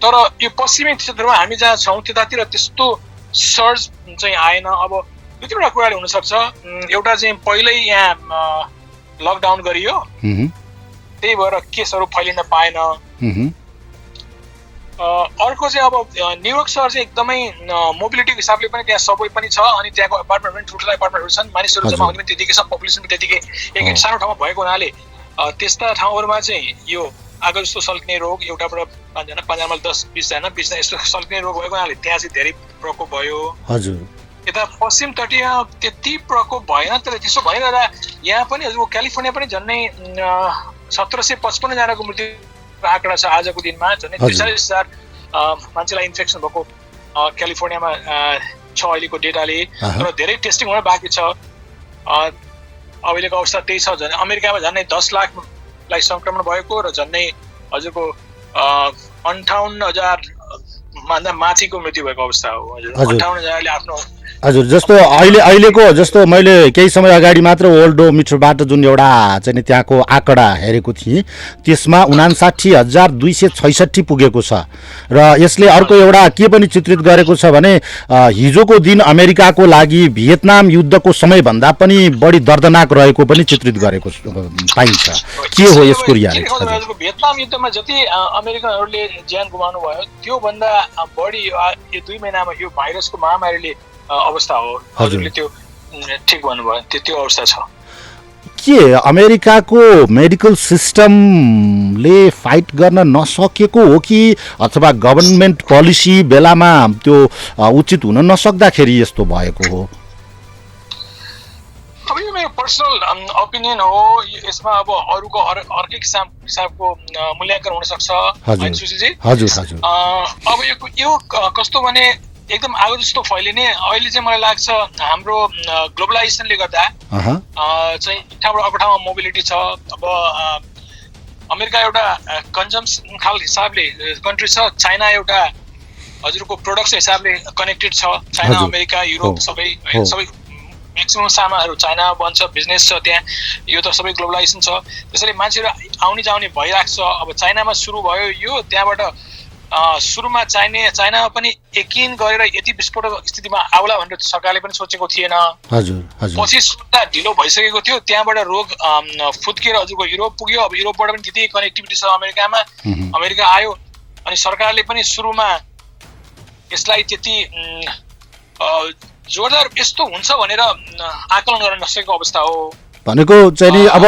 तर यो पश्चिमी क्षेत्रमा हामी जहाँ छौँ त्यतातिर त्यस्तो सर्ज चाहिँ आएन। अब दुई तिनवटा कुराले हुनसक्छ। एउटा चाहिँ पहिल्यै यहाँ लकडाउन गरियो, त्यही भएर केसहरू फैलिन पाएन। अर्को चाहिँ अब न्युयोर्क सहर चाहिँ एकदमै मोबिलिटीको हिसाबले पनि त्यहाँ सबै पनि छ, अनि त्यहाँको अपार्टमेन्ट पनि ठुल्ठुला अपार्टमेन्टहरू छन्, मानिसहरू जम्मा हुने पनि त्यतिकै छ, पपुलेसन पनि त्यतिकै एक सानो ठाउँमा भएको हुनाले त्यस्ता ठाउँहरूमा चाहिँ यो आगो जस्तो सल्किने रोग एउटाबाट 5 जना 5 जनामा 10-20 जना 20 जना यस्तो सल्किने रोग भएको हुनाले त्यहाँ चाहिँ धेरै प्रकोप भयो। हजुर। यता पश्चिम तटीय त्यति प्रकोप भएन। तर त्यसो भइरहँदा यहाँ पनि हजुरको क्यालिफोर्निया पनि झन्डै 1755 जनाको मृत्यु आँकडा छ आजको दिनमा। झन्डै 43,000 मान्छेलाई इन्फेक्सन भएको क्यालिफोर्नियामा छ अहिलेको डेटाले। तर धेरै टेस्टिङ हुन बाँकी छ। अहिलेको अवस्था त्यही छ। झन् अमेरिकामा झन्डै 10 लाखलाई सङ्क्रमण भएको र झन्डै हजुरको 58,000 भन्दा माथिको मृत्यु भएको अवस्था हो। हजुर 58,000ले आफ्नो हजुर जस्तो अहिलेको जस्तो मैले केही समय अगाडि मात्र ओल्डोमिटरबाट जुन एउटा चाहिँ नि त्यहाँको आँकडा हेरेको थिएँ त्यसमा 59,266 पुगेको छ र यसले अर्को एउटा के पनि चित्रित गरेको छ भने हिजोको दिन अमेरिकाको लागि भियतनाम युद्धको समयभन्दा पनि बढी दर्दनाक रहेको पनि चित्रित गरेको पाइन्छ। के हो यसको रियालिटी? भियतनाम युद्धमा जति अमेरिकनहरूले ज्यान गुमाउनु भयो त्यो भन्दा बढी यो 2 महिनामा यो भाइरसको महामारीले अवस्था हो। हजुरले त्यो ठिक भन्नुभयो, त्यो अवस्था छ। के अमेरिकाको मेडिकल सिस्टमले फाइट गर्न नसकेको हो कि अथवा गभर्नमेन्ट पोलिसी बेलामा त्यो उचित हुन नसक्दाखेरि यस्तो भएको हो? अब यो मेरो पर्सनल ओपिनियन हो। यसमा अब अरूको अर्कै हिसाबको मूल्याङ्कन हुन सक्छ हैन सुशीलजी? हजुर हजुर। अब यो कस्तो भने एकदम आगो जस्तो फैलिने अहिले चाहिँ मलाई लाग्छ हाम्रो ग्लोबलाइजेसनले गर्दा चाहिँ ठाउँबाट अर्को ठाउँमा मोबिलिटी छ। अब अमेरिका एउटा कन्जम्सन खालको हिसाबले कन्ट्री छ, चाइना एउटा हजुरको प्रोडक्सन हिसाबले कनेक्टेड छ। चाइना अमेरिका युरोप सबै म्याक्सिमम सामानहरू चाइना बन्छ, बिजनेस छ त्यहाँ, यो त सबै ग्लोबलाइजेसन छ। त्यसैले मान्छेहरू आउने जाउने भइरहेको छ। अब चाइनामा सुरु भयो यो, त्यहाँबाट सुरुमा चाइनामा पनि यकिन गरेर यति विस्फोटक स्थितिमा आउला भनेर सरकारले पनि सोचेको थिएन। पछि सुरुमा ढिलो भइसकेको थियो, त्यहाँबाट रोग फुत्किएर हजुरको युरोप पुग्यो। अब युरोपबाट पनि त्यति कनेक्टिभिटी छ अमेरिकामा, अमेरिका आयो अनि सरकारले पनि सुरुमा यसलाई त्यति जोरदार यस्तो हुन्छ भनेर आकलन गर्न नसकेको अवस्था हो। भनेको चाहिँ नि अब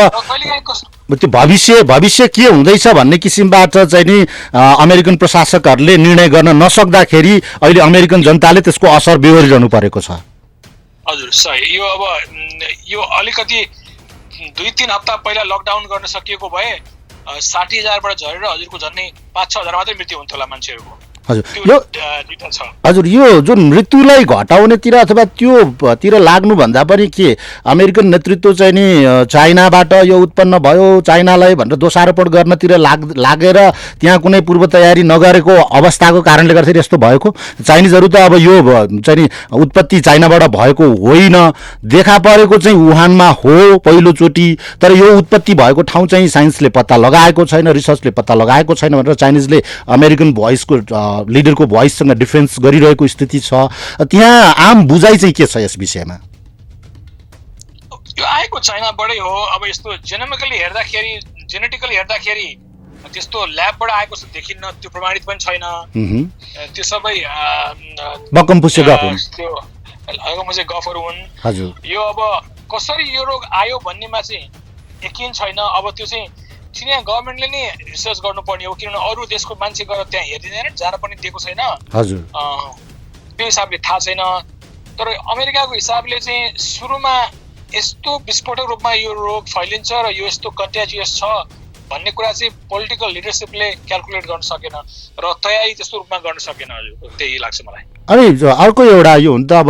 त्यो भविष्य के हुँदैछ भन्ने किसिमबाट चाहिँ नि अमेरिकन प्रशासकहरूले निर्णय गर्न नसक्दाखेरि अहिले अमेरिकन जनताले त्यसको असर बेहोरिरहनु परेको छ। हजुर सही। यो अब यो अलिकति 2-3 हप्ता पहिला लकडाउन गर्न सकिएको भए 60,000बाट झरेर हजुरको झन्नै 5-6 हजार मात्रै मृत्यु हुन्थ्यो होला मान्छेहरूको। हजुर यो जुन मृत्युलाई घटाउनेतिर अथवा त्योतिर लाग्नुभन्दा पनि के अमेरिकन नेतृत्व चाहिँ नि चाइनाबाट यो उत्पन्न भयो चाइनालाई भनेर दोषारोपण गर्नतिर लागेर त्यहाँ कुनै पूर्व तयारी नगरेको अवस्थाको कारणले गर्दाखेरि यस्तो भएको? चाइनिजहरू त अब यो चाहिँ नि उत्पत्ति चाइनाबाट भएको होइन, देखा परेको चाहिँ वुहानमा हो पहिलोचोटि, तर यो उत्पत्ति भएको ठाउँ चाहिँ साइन्सले पत्ता लगाएको छैन, रिसर्चले पत्ता लगाएको छैन भनेर चाइनिजले अमेरिकन भोइसको लिडरको भोइससँग डिफेन्स गरिरहेको स्थिति छ। त्यहाँ आम बुझाइ चाहिँ के छ यस विषयमा? यो आएको चाइनाबाटै हो। अब यस्तो जेनेटिकली हेर्दाखेरि त्यस्तो ल्याबबाट आएको जस्तो देखिन्न, त्यो प्रमाणित पनि छैन। त्यो सबै बकमपुसे गफ हुन्, हजुर। यो अब कसरी यो रोग आयो भन्नेमा चाहिँ यकिन छैन। अब त्यो चाहिँ चिनिया गभर्मेन्टले नै रिसर्च गर्नुपर्ने हो, किनभने अरू देशको मान्छे गएर त्यहाँ हेरिँदैन, जान पनि दिएको छैन। हजुर। त्यो हिसाबले थाहा छैन। तर अमेरिकाको हिसाबले चाहिँ सुरुमा यस्तो विस्फोटक रूपमा यो रोग फैलिन्छ र यो यस्तो कन्ट्याजियस छ भन्ने कुरा चाहिँ पोलिटिकल लिडरसिपले क्याल्कुलेट गर्न सकेन र तयारी त्यस्तो रूपमा गर्न सकेन। हजुर त्यही लाग्छ मलाई। अनि अर्को एउटा यो हुन त अब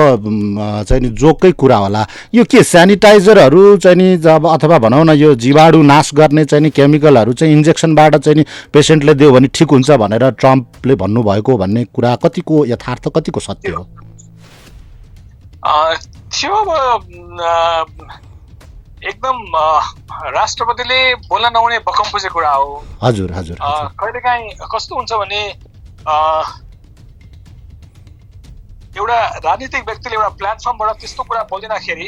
चाहिँ नि जोकै कुरा होला, यो के सेनिटाइजरहरू चाहिँ नि जब अथवा भनौँ न यो जीवाणु नाश गर्ने चाहिँ नि केमिकलहरू चाहिँ इन्जेक्सनबाट चाहिँ नि पेसेन्टले दियो भने ठिक हुन्छ भनेर ट्रम्पले भन्नुभएको भन्ने कुरा कतिको यथार्थ कतिको सत्य हो? त्यो अब एकदम राष्ट्रपतिले बोल्न नहुने बकमपुसे कुरा हो। हजुर हजुर। कहिलेकाहीँ कस्तो हुन्छ भने एउटा राजनीतिक व्यक्तिले एउटा प्लेटफर्मबाट त्यस्तो कुरा बोलिदिँदाखेरि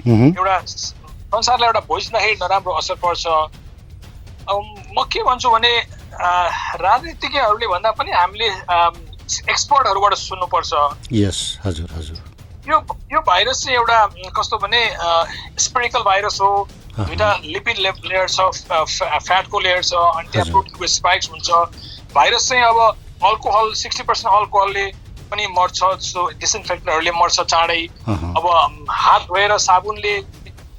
एउटा संसारलाई एउटा भोइस दिँदाखेरि नराम्रो असर पर्छ। अब म के भन्छु भने राजनीतिज्ञहरूले भन्दा पनि हामीले एक्सपर्टहरूबाट सुन्नुपर्छ। यस हजुर हजुर। यो भाइरस चाहिँ एउटा कस्तो भने स्पेरिकल भाइरस हो। दुईटा लिपिड लेयर छ, फ्याटको लेयर छ, अनि त्यहाँ प्रोटिनको स्पाइक्स हुन्छ। भाइरस चाहिँ अब अल्कोहल 60% अल्कोहलले पनि मर्छ, जस्तो डिसइन्फेक्टरहरूले मर्छ चाँडै। अब हात धोएर साबुनले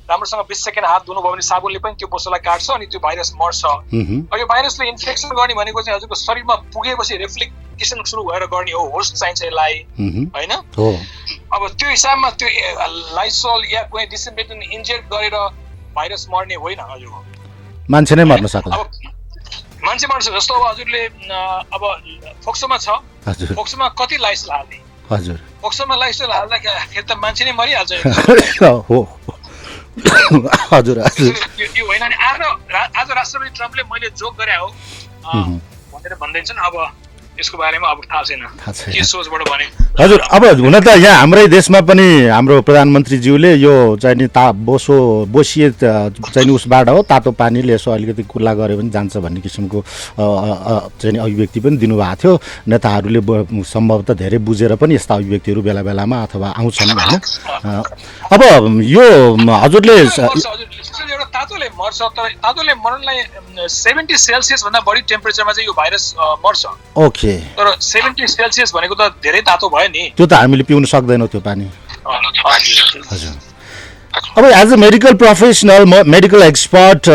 राम्रोसँग 20 सेकेन्ड हात धुनुभयो भने साबुनले पनि त्यो पोसोलाई काट्छ अनि त्यो भाइरस मर्छ। अब यो भाइरसले इन्फेक्सन गर्ने भनेको चाहिँ हजुरको शरीरमा पुगेपछि रेफ्लिकेसन सुरु भएर गर्ने हो, होस्ट चाहिन्छ यसलाई होइन। अब त्यो हिसाबमा त्यो लाइसोल या कुनै डिसइन्फेक्टेन्ट इन्जेक्ट गरेर भाइरस मर्ने होइन हजुरको, मान्छे नै मर्न सक्ला। मान्छे मर्छ जस्तो अब हजुरले अब फोक्सोमा छ, फोक्सोमा कति लाइसोल हाल्ने हजुर ओक्सोमा लाइफस्टाइल हाल्दाखेरि त मान्छे नै मरिहाल्छ हो हजुर हजुर यो होइन नि आज राष्ट्रपति ट्रम्पले मैले जोक गरे हो भनेर भन्दैछन् अब यसको बारेमा अब थाहा छैन के सोचबाट भने हजुर अब हुन त यहाँ हाम्रै देशमा पनि हाम्रो प्रधानमन्त्रीज्यूले यो चाहिँ नि बोसिए चाहिँ उसबाट हो तातो पानीले यसो अलिकति कुल्ला गऱ्यो भने जान्छ भन्ने किसिमको चाहिँ नि अभिव्यक्ति पनि दिनुभएको थियो नेताहरूले सम्भवतः धेरै बुझेर पनि यस्ता अभिव्यक्तिहरू बेला बेलामा अथवा आउँछन् होइन अब यो हजुरले एउटा तातोले मर्छ तर तातोले मर्नलाई 70 सेल्सियस भन्दा बढी टेम्परेचरमा चाहिँ यो भाइरस मर्छ ओके तर 70 सेल्सियस भनेको त धेरै तातो भयो नि त्यो त हामीले पिउन सक्दैनौँ त्यो पानी हजुर अब as a medical professional medical expert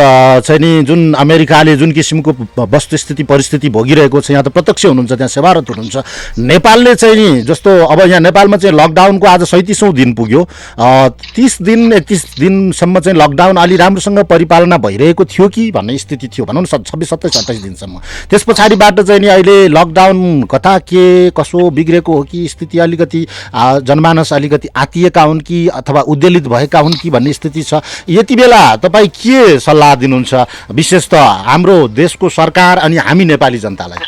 चाहिँ नि जुन अमेरिकाले जुन किसिमको वस्तुस्थिति परिस्थिति भोगिरहेको छ यहाँ त प्रत्यक्ष हुनुहुन्छ त्यहाँ सेवारत हुनुहुन्छ नेपालले चाहिँ नि जस्तो अब यहाँ नेपालमा चाहिँ लकडाउनको आज 37औं दिन पुग्यो 30 दिन 31 दिनसम्म चाहिँ लकडाउन अलि राम्रोसँग परिपालना भइरहेको थियो कि भन्ने स्थिति थियो भनौँ न 26 27 28 दिनसम्म त्यस पछाडिबाट चाहिँ नि अहिले लकडाउन कता के कसो बिग्रेको हो कि स्थिति अलिकति जनमानस अलिकति आतिएका हुन् कि अथवा उद्वेलित भएका हुन् कि भन्ने स्थिति छ यति बेला तपाईँ के सल्लाह दिनुहुन्छ विशेष त हाम्रो देशको सरकार अनि हामी नेपाली जनतालाई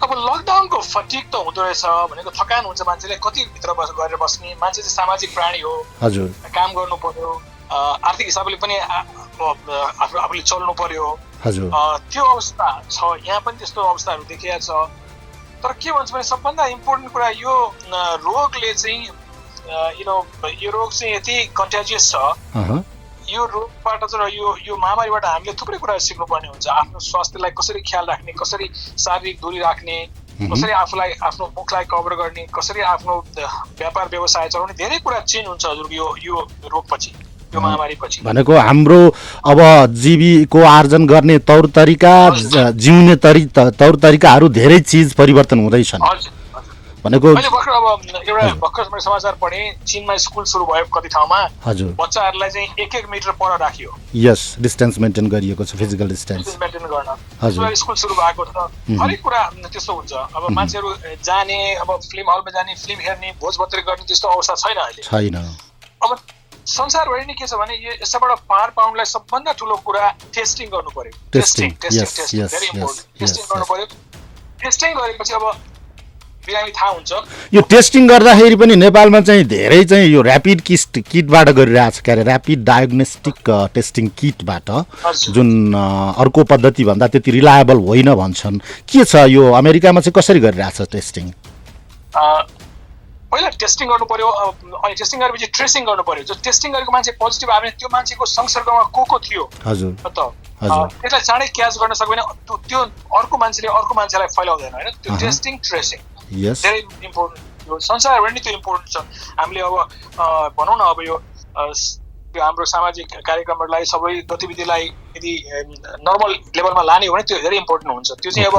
अब लकडाउनको फटिक त हुँदो रहेछ भनेको थकान हुन्छ मान्छेले कति भित्र गरेर बस्ने मान्छे चाहिँ सामाजिक प्राणी हो हजुर काम गर्नु पर्यो आर्थिक हिसाबले पनि आफूले चल्नु पर्यो हजुर त्यो अवस्था छ यहाँ पनि त्यस्तो अवस्थाहरू देखिएको छ तर के भन्छ भने सबभन्दा इम्पोर्टेन्ट कुरा यो रोगले चाहिँ यो रोग चाहिँ यति कन्ट्याजियस छ यो रोगबाट चाहिँ यो महामारीबाट हामीले थुप्रै कुरा सिक्नुपर्ने हुन्छ आफ्नो स्वास्थ्यलाई कसरी ख्याल राख्ने कसरी शारीरिक दूरी राख्ने कसरी आफूलाई आफ्नो मुखलाई कभर गर्ने कसरी आफ्नो व्यापार व्यवसाय चलाउने धेरै कुरा चेन्ज हुन्छ हजुर यो रोगपछि यो महामारीपछि भनेको हाम्रो अब जीविको आर्जन गर्ने तौर तरिका जिउने तौर तरिकाहरू धेरै चिज परिवर्तन हुँदैछन् भनेको अहिले भर्खर अब एउटा भर्खर मैले समाचार पढेँ चीनमा स्कुल सुरु भयो कति ठाउँमा हजुर बच्चाहरूलाई चाहिँ 1-1 मिटर पर राखियो यस डिस्टेन्स मेन्टेन गरिएको छ फिजिकल डिस्टेन्स मेन्टेन गर्न हजुर स्कुल सुरु भएको छ हरेक कुरा त्यस्तो हुन्छ अब मान्छेहरू जाने अब फिल्म हलमा जाने फिल्म हेर्ने भोजभतेर गर्ने त्यस्तो अवस्था छैन अहिले छैन अब संसारभरि नै के छ भने यसबाट पार पाउनलाई सबभन्दा ठुलो कुरा टेस्टिङ गर्नु पर्यो टेस्टिङ भेरी इम्पोर्टेन्ट टेस्टिङ गर्नु पर्यो टेस्टिङ गरेपछि अब बिरामी थाहा हुन्छ यो टेस्टिङ गर्दाखेरि पनि नेपालमा चाहिँ धेरै चाहिँ यो ऱ्यापिड किटबाट गरिरहेको छ के अरे ऱ्यापिड डायग्नोस्टिक टेस्टिङ किटबाट जुन अर्को पद्धति भन्दा त्यति रिलायबल होइन भन्छन् के छ यो अमेरिकामा चाहिँ कसरी गरिरहेको छ टेस्टिङ पहिला टेस्टिङ गर्नु पर्यो अनि टेस्टिङ गरेपछि ट्रेसिङ गर्नु पर्यो जो टेस्टिङ गरेको मान्छे पोजिटिभ आयो भने त्यो मान्छेको संसर्गमा को थियो हजुर त त्यसलाई चाँडै क्याच गर्न सक्दैन त्यो अर्को मान्छेले अर्को मान्छेलाई फैलाउँदैन होइन त्यो टेस्टिङ ट्रेसिङ धेरै इम्पोर्टेन्ट यो संसारभरि नै त्यो इम्पोर्टेन्ट छ हामीले अब भनौँ न अब यो हाम्रो सामाजिक कार्यक्रमहरूलाई सबै गतिविधिलाई यदि नर्मल लेभलमा लाने हो भने त्यो धेरै इम्पोर्टेन्ट हुन्छ त्यो चाहिँ अब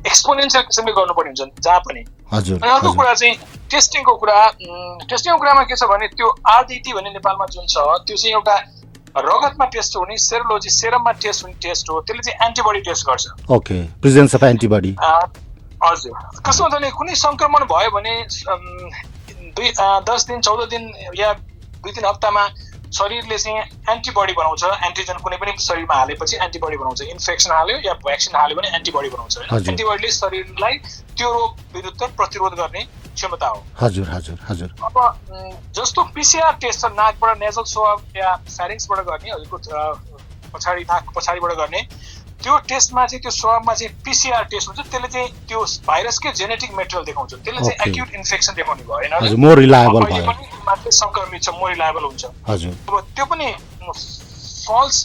एक्सपोनेन्सियल किसिमले गर्नुपर्ने हुन्छ जहाँ पनि हजुर अनि अर्को कुरा चाहिँ टेस्टिङको कुरामा के छ भने त्यो आरडिटी भन्ने नेपालमा जुन छ त्यो चाहिँ एउटा रगतमा टेस्ट हुने सेरोलोजी सेरममा टेस्ट हुने टेस्ट हो त्यसले चाहिँ एन्टिबडी टेस्ट गर्छ ओके प्रेजेन्स अफ एन्टिबडी हजुर कसो हुन्छ भने कुनै संक्रमण भयो भने 10 दिन 14 दिन या 2-3 हप्तामा शरीरले चाहिँ एन्टिबडी बनाउँछ एन्टिजन कुनै पनि शरीरमा हालेपछि एन्टिबडी बनाउँछ इन्फेक्सन हाल्यो या भ्याक्सिन हाल्यो भने एन्टिबडी बनाउँछ एन्टिबडीले शरीरलाई त्यो रोग विरुद्ध प्रतिरोध गर्ने क्षमता हो हजुर हजुर हजुर अब जस्तो पीसीआर टेस्ट छ नाकबाट नेजल स्वाब या फ्यारिङ्सबाट गर्ने हजुरको पछाडि नाक पछाडिबाट गर्ने त्यो टेस्टमा चाहिँ त्यो स्वाबमा चाहिँ पीसीआर टेस्ट हुन्छ त्यसले चाहिँ त्यो भाइरसकै जेनेटिक मेटेरियल देखाउँछ त्यसले चाहिँ एक्युट इन्फेक्सन देखाउने भएन हजुर मोर रिलायबल भयो पनि मान्छे संक्रमित छ मोर रिलायबल हुन्छ हजुर अब त्यो पनि फल्स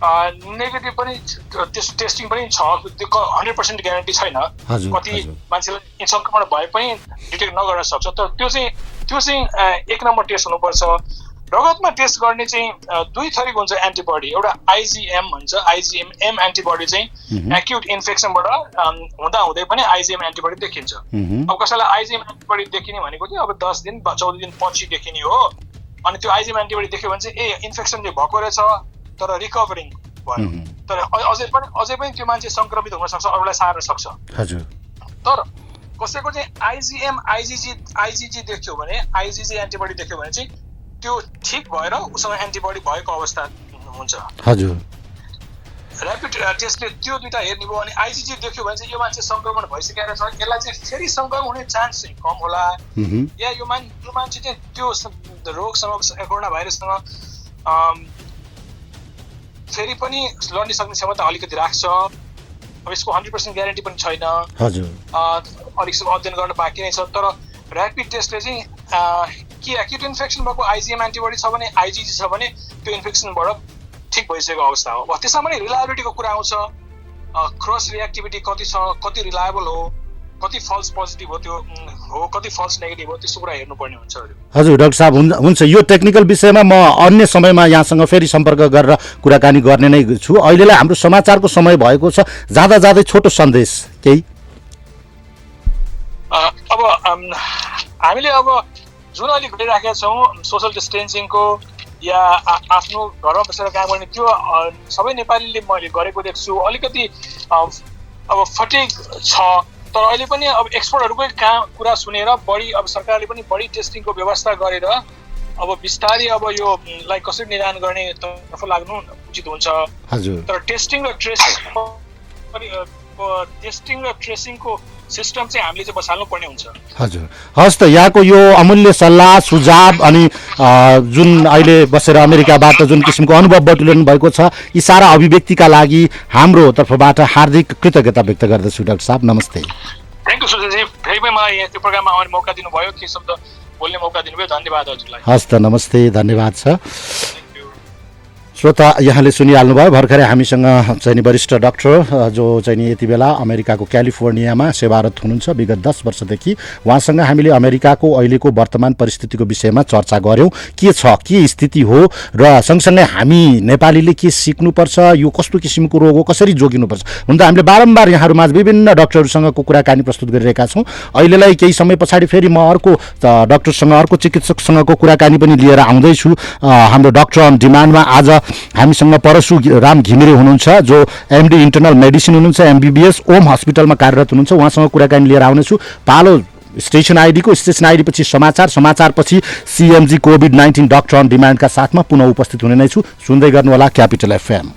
नेगेटिभ पनि त्यस्तो टेस्टिङ पनि छ त्यो 100% ग्यारेन्टी छैन कति मान्छेलाई संक्रमण भए पनि डिटेक्ट नगर्न सक्छ तर त्यो चाहिँ 1 नम्बर टेस्ट हुनुपर्छ रगतमा टेस्ट गर्ने चाहिँ 2 थरीको हुन्छ एन्टिबडी एउटा आइजीएम भन्छ आइजीएम एन्टिबडी चाहिँ एक्युट इन्फेक्सनबाट हुँदा हुँदै पनि आइजीएम एन्टिबडी देखिन्छ अब कसैलाई आइजीएम एन्टिबडी देखिने भनेको चाहिँ अब 10 दिन 14 दिन पछि देखिने हो अनि त्यो आइजीएम एन्टिबडी देख्यो भने चाहिँ इन्फेक्सन चाहिँ भएको रहेछ तर रिकभरिङ भयो तर अझै पनि त्यो मान्छे संक्रमित हुन सक्छ अरूलाई सार्न सक्छ हजुर तर कसैको चाहिँ आइजिएम आइजिजी देख्यो भने आइजिजी एन्टिबडी देख्यो भने चाहिँ त्यो ठिक भएर उसँग एन्टिबडी भएको अवस्था हुन्छ। हजुर ऱ्यापिड टेस्टले त्यो दुईटा हेर्ने भयो भने आइजिजी देख्यो भने चाहिँ यो मान्छे संक्रमण भइसकेर छ, यसलाई चाहिँ फेरि संक्रमण हुने चान्स चाहिँ कम होला, या यो मान्छे चाहिँ त्यो रोगसँग कोरोना भाइरससँग फेरि पनि लड्ने सक्ने क्षमता अलिकति राख्छ। अब यसको 100% ग्यारेन्टी पनि छैन, हजुर अलिक अध्ययन गर्न बाँकी नै छ। तर ऱ्यापिड टेस्टले चाहिँ के एक्युट इन्फेक्सन भएको आइजिएम एन्टिबडी छ भने आइजिजी छ भने त्यो इन्फेक्सनबाट ठिक भइसकेको अवस्था हो। त्यसमा पनि रिलायबिलिटीको कुरा आउँछ, क्रस रिएक्टिभिटी कति छ, कति रिलायबल हो, कति फल्स पोजिटिभ हो, त्यो हो कति फल्स नेगेटिभ हो, त्यस्तो कुरा हेर्नुपर्ने हुन्छ। हजुर डाक्टर साहब हुन्छ, यो टेक्निकल विषयमा म अन्य समयमा यहाँसँग फेरि सम्पर्क गरेर कुराकानी गर्ने नै छु। अहिलेलाई हाम्रो समाचारको समय भएको छ, जाँदा जाँदै छोटो सन्देश केही। अब हामीले अब जुन अहिले गरिराखेका छौँ सोसल डिस्टेन्सिङको या आफ्नो घरमा बसेर काम गर्ने, त्यो सबै नेपालीले मैले गरेको देख्छु। अलिकति अब फटिग छ, तर अहिले पनि अब एक्सपर्टहरूकै कुरा सुनेर बढी अब सरकारले पनि बढी टेस्टिङको व्यवस्था गरेर अब बिस्तारै अब यो लाई कसरी निदान गर्ने तर्फ लाग्नु उचित हुन्छ। तर टेस्टिङ र ट्रेसिङको सिस्टम चाहिँ हामीले चाहिँ बसाल्नु पर्ने हुन्छ। हजुर हस् त, यहाँको यो अमूल्य सल्लाह सुझाव अनि जुन अहिले बसेर अमेरिकाबाट जुन किसिमको अनुभव बटुलिनु भएको छ, यी सारा अभिव्यक्तिका लागि हाम्रो तर्फबाट हार्दिक कृतज्ञता व्यक्त गर्दछु। डाक्टर साहब नमस्ते। थ्याङ्क यू सुजयजी, फेरि पनि मलाई यो प्रोग्राममा आउने मौका दिनुभयो, के शब्द बोल्ने मौका दिनुभयो, धन्यवाद हजुरलाई। हस् त, नमस्ते, धन्यवाद छ। श्रोता, यहाँले सुनिहाल्नुभयो भर्खरै हामीसँग चाहिँ वरिष्ठ डाक्टर जो चाहिँ यति बेला अमेरिकाको क्यालिफोर्नियामा सेवारत हुनुहुन्छ विगत 10 वर्षदेखि। उहाँसँग हामीले अमेरिकाको अहिलेको वर्तमान परिस्थितिको विषयमा चर्चा गऱ्यौँ, के छ, के स्थिति हो र सँगसँगै हामी नेपालीले के सिक्नुपर्छ, यो कस्तो किसिमको रोग हो, कसरी जोगिनुपर्छ। हुन त हामीले बारम्बार यहाँहरूमा विभिन्न डाक्टरहरूसँगको कुराकानी प्रस्तुत गरिरहेका छौँ। अहिलेलाई केही समय पछाडि फेरि म अर्को डाक्टरसँग, अर्को चिकित्सकसँगको कुराकानी पनि लिएर आउँदैछु। हाम्रो डाक्टर अन डिमान्डमा आज हामीसँग परशुराम घिमिरे हुनुहुन्छ, जो एमडी इन्टरनल मेडिसिन हुनुहुन्छ, एमबीबीएस ओम हस्पिटलमा कार्यरत हुनुहुन्छ। उहाँसँग कुराकानी लिएर आउनेछु। पालो स्टेसन आइडी पछि समाचारपछि CMG कोभिड-19 डाक्टर अन डिमान्डका साथमा पुनः उपस्थित हुने नै छु। सुन्दै गर्नुहोला क्यापिटल FM।